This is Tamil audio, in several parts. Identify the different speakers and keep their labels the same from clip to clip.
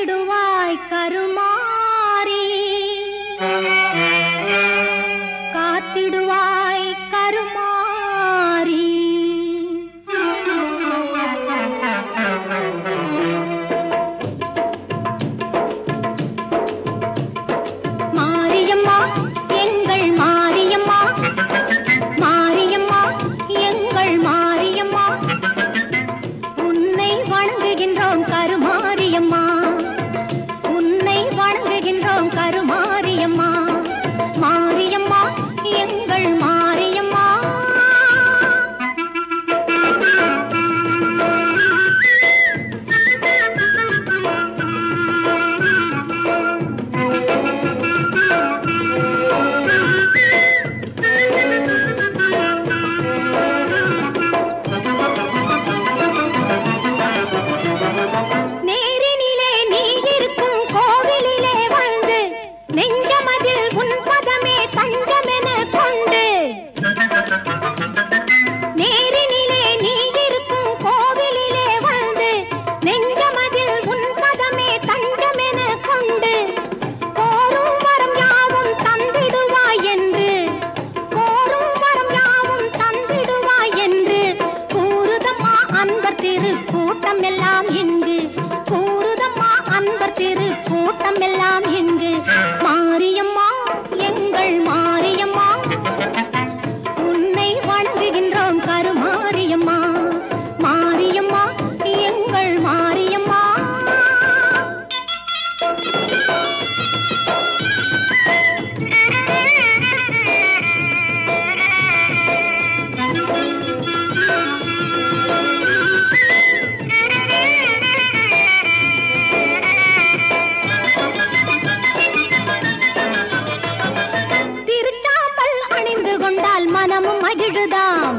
Speaker 1: காத்திடுவாய் கருமாரி, காத்திடுவாய் கருமாரி. மாரியம்மா எங்கள் மாரியம்மா, மாரியம்மா எங்கள் மாரியம்மா, உன்னை வணங்குகின்றோம் கருமாரியம்மா, உன்னை வணங்குகின்றோம் கருமாரியம்மா. மாரியம்மா எங்கள் மாரியம்மா. நேரினிலே நீ இருக்கும் கோவிலிலே வந்து நெஞ்சமதில் உன் பதமே தஞ்சமென கொண்டு, நேரினிலே நீ இருக்கும் கோவிலிலே வந்து நெஞ்சமதில் உன் பதமே தஞ்சமென கொண்டு, கோரும் வரம் யாவும் தந்திடுவாய் என்று, கோரும் வரம் யாவும் தந்திடுவாய் என்று கூறுதம்மா அன்பர் திரு கூட்டம் எல்லாம் இங்கு, கூறுதம்மா அன்பர் திரு கூட்டம் எல்லாம் இங்கு. மாரியம்மா எங்கள் மாரியம்மா, உன்னை வணங்குகின்றோம் கருமாரியம்மா, மாரியம்மா எங்கள் மாரியம்மா. திருச்சாம்பல் அணிந்து கொண்டால் மனமும் மகிழுதாம்,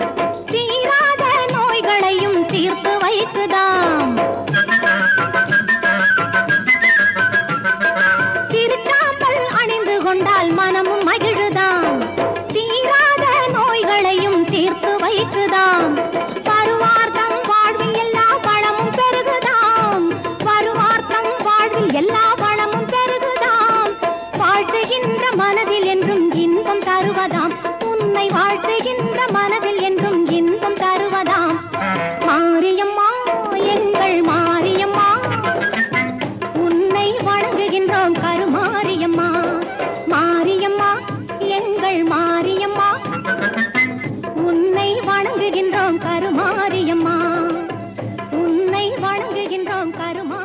Speaker 1: தீராத நோய்களையும் தீர்த்து வைக்குதாம். திருச்சாம்பல் அணிந்து கொண்டால் மனமும் மகிழுதாம், தீராத நோய்களையும் தீர்த்து வைக்குதாம். வருவார்த்தம் வாழ்வில் எல்லா வளமும் பெருகுதாம், வருவார்த்தம் வாழ்வில் எல்லா வளமும் பெருகுதாம். வாழ்த்துகின்ற மனதில் என்றும் இன்பம் தருவதாம், உன்னை வாழ்த்துகின்ற மனதில் என்றும் இன்பம் தருவதாம். மாரியம்மா எங்கள் மாரியம்மா, உன்னை வணங்குகின்றோம் கருமாரியம்மா, மாரியம்மா எங்கள் மாரியம்மா, உன்னை வணங்குகின்றோம் கருமாரியம்மா, உன்னை வணங்குகின்றோம் கருமா.